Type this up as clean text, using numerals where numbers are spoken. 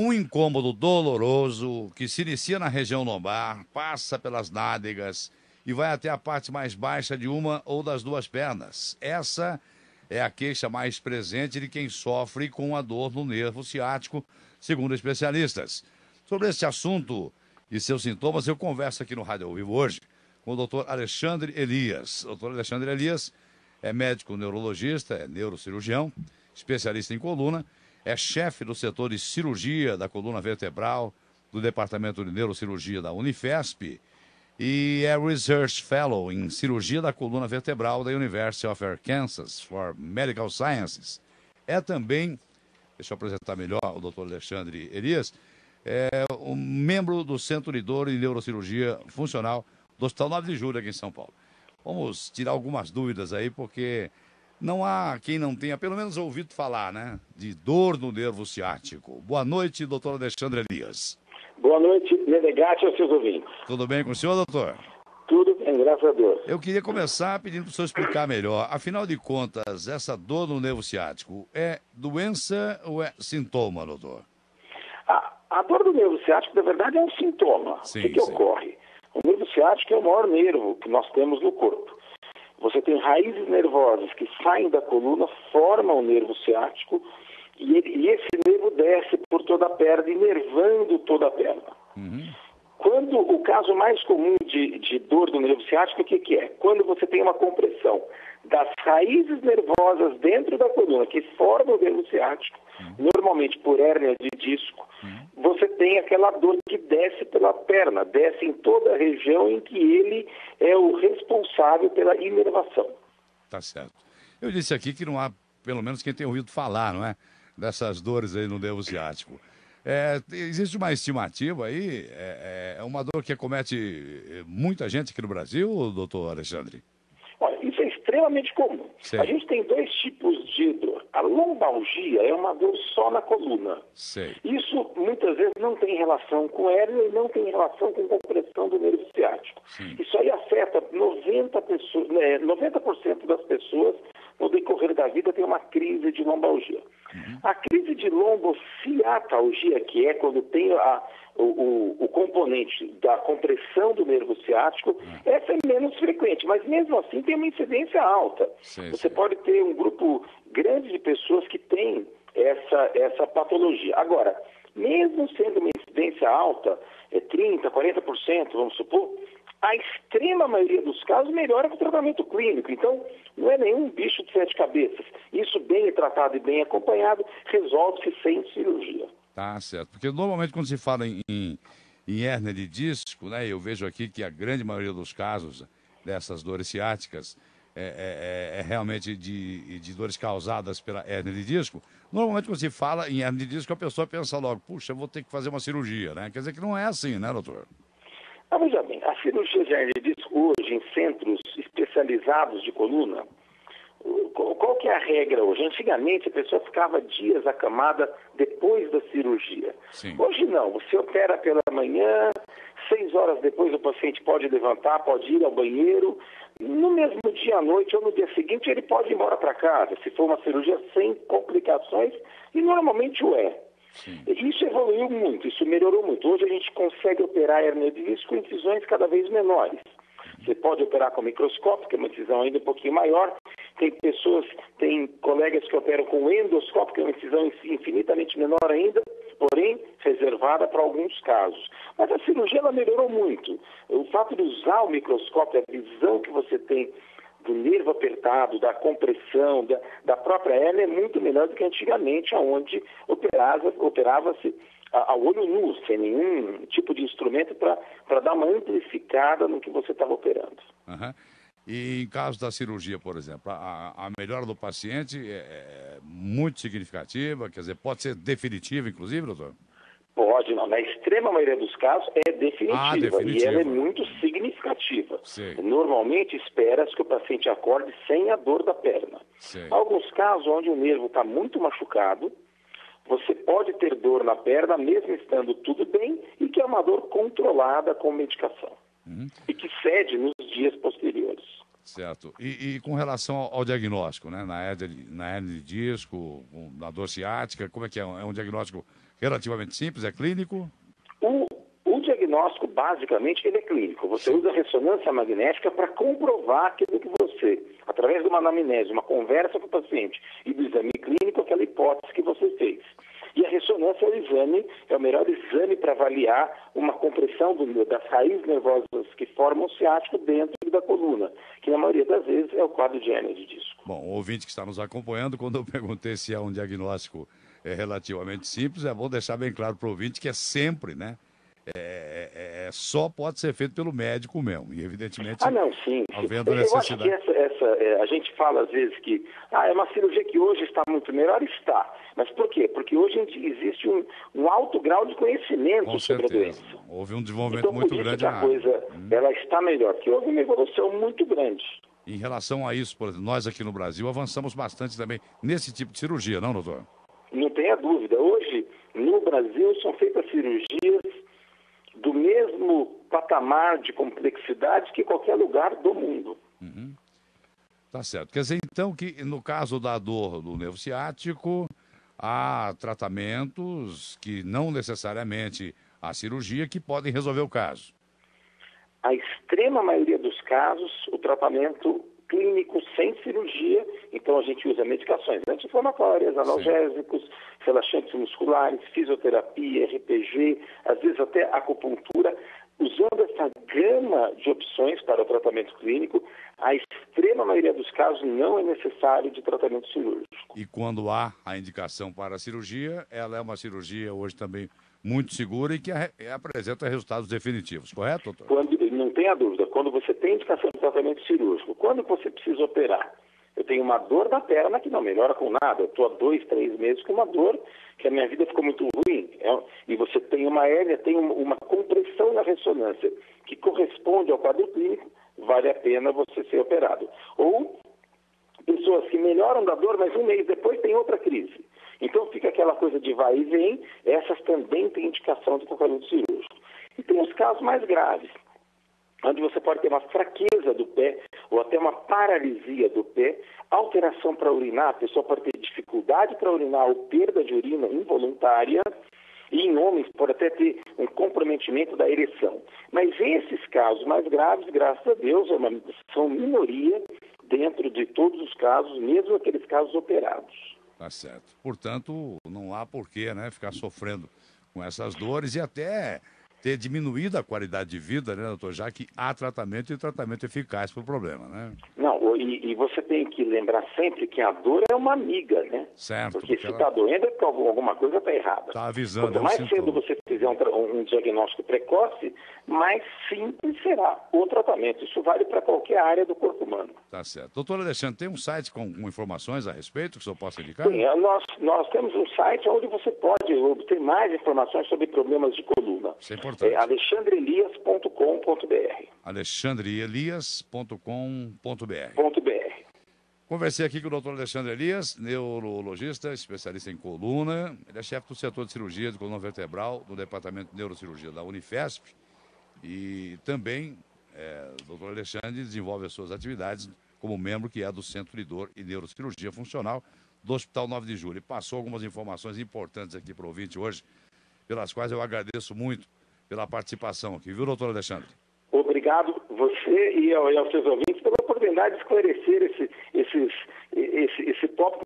Um incômodo doloroso que se inicia na região lombar, passa pelas nádegas e vai até a parte mais baixa de uma ou das duas pernas. Essa é a queixa mais presente de quem sofre com a dor no nervo ciático, segundo especialistas. Sobre esse assunto e seus sintomas, eu converso aqui no Rádio ao Vivo hoje com o doutor Alexandre Elias. O doutor Alexandre Elias é médico neurologista, é neurocirurgião, especialista em coluna, é chefe do setor de cirurgia da coluna vertebral do Departamento de Neurocirurgia da Unifesp e é Research Fellow em cirurgia da coluna vertebral da University of Arkansas for Medical Sciences. É também, deixa eu apresentar melhor o doutor Alexandre Elias, é um membro do Centro de Dor e Neurocirurgia Funcional do Hospital 9 de Julho aqui em São Paulo. Vamos tirar algumas dúvidas aí, porque não há quem não tenha pelo menos ouvido falar, né, de dor no nervo ciático. Boa noite, doutor Alexandre Elias. Boa noite, Menegatti e aos seus ouvintes. Tudo bem com o senhor, doutor? Tudo bem, graças a Deus. Eu queria começar pedindo para o senhor explicar melhor. Afinal de contas, essa dor no nervo ciático é doença ou é sintoma, doutor? A dor do nervo ciático, na verdade, é um sintoma. Sim, o que ocorre? O nervo ciático é o maior nervo que nós temos no corpo. Você tem raízes nervosas que saem da coluna, formam o nervo ciático e esse nervo desce por toda a perna, inervando toda a perna. Quando o caso mais comum de dor do nervo ciático, o que é? Quando você tem uma compressão das raízes nervosas dentro da coluna, que formam o nervo ciático, normalmente por hérnia de disco, você tem aquela dor que desce pela perna, desce em toda a região em que ele é o responsável pela inervação. Tá certo. Eu disse aqui que não há, pelo menos quem tem ouvido falar, não é? Dessas dores aí no nervo ciático. Existe uma estimativa aí, é uma dor que acomete muita gente aqui no Brasil, doutor Alexandre? Olha, isso é extremamente comum. Sim. A gente tem dois tipos de dor. A lombalgia é uma dor só na coluna. Sim. Isso muitas vezes não tem relação com hérnia e não tem relação com compressão do nervo ciático. Sim. Isso aí afeta 90% das pessoas no decorrer da vida tem uma crise de lombalgia. A crise de lombociatalgia, que é quando tem o componente da compressão do nervo ciático, essa é menos frequente, mas mesmo assim tem uma incidência alta. Você pode ter um grupo grande de pessoas que tem essa patologia. Agora, mesmo sendo uma incidência alta, 30%, 40%, vamos supor, a extrema maioria dos casos melhora com o tratamento clínico. Então, não é nenhum bicho de sete cabeças. Isso bem tratado e bem acompanhado, resolve-se sem cirurgia. Tá certo. Porque normalmente quando se fala em hérnia de disco, né, eu vejo aqui que a grande maioria dos casos dessas dores ciáticas é realmente de dores causadas pela hérnia de disco. Normalmente quando se fala em hérnia de disco, a pessoa pensa logo, puxa, eu vou ter que fazer uma cirurgia, né? Quer dizer que não é assim, né, doutor? Veja bem, a cirurgia de hérnia de disco hoje em centros especializados de coluna, qual que é a regra hoje? Antigamente a pessoa ficava dias acamada depois da cirurgia. Sim. Hoje não, você opera pela manhã, 6 horas depois o paciente pode levantar, pode ir ao banheiro, no mesmo dia à noite ou no dia seguinte ele pode ir embora para casa, se for uma cirurgia sem complicações, e normalmente o é. Sim. Isso evoluiu muito, isso melhorou muito. Hoje a gente consegue operar a hérnia de disco com incisões cada vez menores. Você pode operar com microscópio, que é uma incisão ainda um pouquinho maior. Tem colegas que operam com endoscópio, que é uma incisão infinitamente menor ainda, porém reservada para alguns casos. Mas a cirurgia ela melhorou muito. O fato de usar o microscópio, a visão que você tem do nervo apertado, da compressão, da própria hérnia é muito melhor do que antigamente, onde operava-se ao olho nu, sem nenhum tipo de instrumento para dar uma amplificada no que você estava operando. E em caso da cirurgia, por exemplo, a melhora do paciente é muito significativa, quer dizer, pode ser definitiva, inclusive, doutor? Pode, não. Na extrema maioria dos casos é definitiva. E ela é muito significativa. Sim. Normalmente espera-se que o paciente acorde sem a dor da perna. Sim. Alguns casos onde o nervo está muito machucado, você pode ter dor na perna mesmo estando tudo bem e que é uma dor controlada com medicação. E que cede nos dias posteriores. Certo. E com relação ao diagnóstico, né? Na hérnia de disco, na dor ciática, como é que é? É um diagnóstico Relativamente simples, é clínico? O diagnóstico, basicamente, ele é clínico. Você usa ressonância magnética para comprovar aquilo que você, através de uma anamnese, uma conversa com o paciente e do exame clínico, aquela hipótese que você fez. E a ressonância é o melhor exame para avaliar uma compressão das raízes nervosas que formam o ciático dentro da coluna, que na maioria das vezes é o quadro de hérnia de disco. Bom, o ouvinte que está nos acompanhando, quando eu perguntei se é um diagnóstico relativamente simples, é bom deixar bem claro para o ouvinte que é sempre, né? Só pode ser feito pelo médico mesmo, e evidentemente não, sim. havendo necessidade. Eu acho que a gente fala às vezes que é uma cirurgia que hoje está muito melhor, está. Mas por quê? Porque hoje existe um alto grau de conhecimento sobre a doença. Houve um desenvolvimento muito grande na coisa, ela está melhor, porque houve uma evolução muito grande. Em relação a isso, por exemplo, nós aqui no Brasil avançamos bastante também nesse tipo de cirurgia, não, doutor? Não tenha dúvida. Hoje, no Brasil, são feitas cirurgias do mesmo patamar de complexidade que qualquer lugar do mundo. Tá certo. Quer dizer, então, que no caso da dor do nervo ciático, há tratamentos que não necessariamente a cirurgia que podem resolver o caso. A extrema maioria dos casos, o tratamento clínico sem cirurgia, então a gente usa medicações anti-inflamatórias, analgésicos, relaxantes musculares, fisioterapia, RPG, às vezes até acupuntura, usando essa gama de opções para o tratamento clínico. A extrema maioria dos casos não é necessário de tratamento cirúrgico. E quando há a indicação para a cirurgia, ela é uma cirurgia hoje também muito segura e que apresenta resultados definitivos, correto, doutor? Não tenha dúvida, quando você tem indicação de tratamento cirúrgico, quando você precisa operar, eu tenho uma dor da perna que não melhora com nada, eu estou há 2, 3 meses com uma dor que a minha vida ficou muito ruim, e você tem uma hérnia, tem uma compressão na ressonância que corresponde ao quadro clínico, vale a pena você ser operado. Ou pessoas que melhoram da dor, mas um mês depois tem outra crise. Então fica aquela coisa de vai e vem, essas também têm indicação de tratamento cirúrgico. E tem os casos mais graves, onde você pode ter uma fraqueza do pé ou até uma paralisia do pé, alteração para urinar, a pessoa pode ter dificuldade para urinar ou perda de urina involuntária, e em homens pode até ter um comprometimento da ereção. Mas esses casos mais graves, graças a Deus, são minoria dentro de todos os casos, mesmo aqueles casos operados. Tá certo. Portanto, não há porquê, né, ficar sofrendo com essas dores e até ter diminuído a qualidade de vida, né, doutor? Já que há tratamento e tratamento eficaz para o problema, né? Não, e você tem que lembrar sempre que a dor é uma amiga, né? Certo. Porque se está doendo é porque alguma coisa está errada. Está avisando. Quanto mais cedo você fizer um diagnóstico precoce, mais simples será o tratamento. Isso vale para qualquer área do corpo humano. Tá certo. Doutor Alexandre, tem um site com informações a respeito que o senhor possa indicar? Sim, nós temos um site onde você pode obter mais informações sobre problemas de coluna. Isso é importante. alexandreelias.com.br. alexandreelias.com.br. Conversei aqui com o doutor Alexandre Elias, neurologista, especialista em coluna. Ele é chefe do setor de cirurgia de coluna vertebral do Departamento de Neurocirurgia da Unifesp. E também, o doutor Alexandre desenvolve as suas atividades como membro que é do Centro de Dor e Neurocirurgia Funcional do Hospital 9 de Julho. Ele passou algumas informações importantes aqui para o ouvinte hoje, pelas quais eu agradeço muito pela participação aqui, viu, doutor Alexandre? Obrigado você e aos seus ouvintes pela oportunidade de esclarecer esse tópico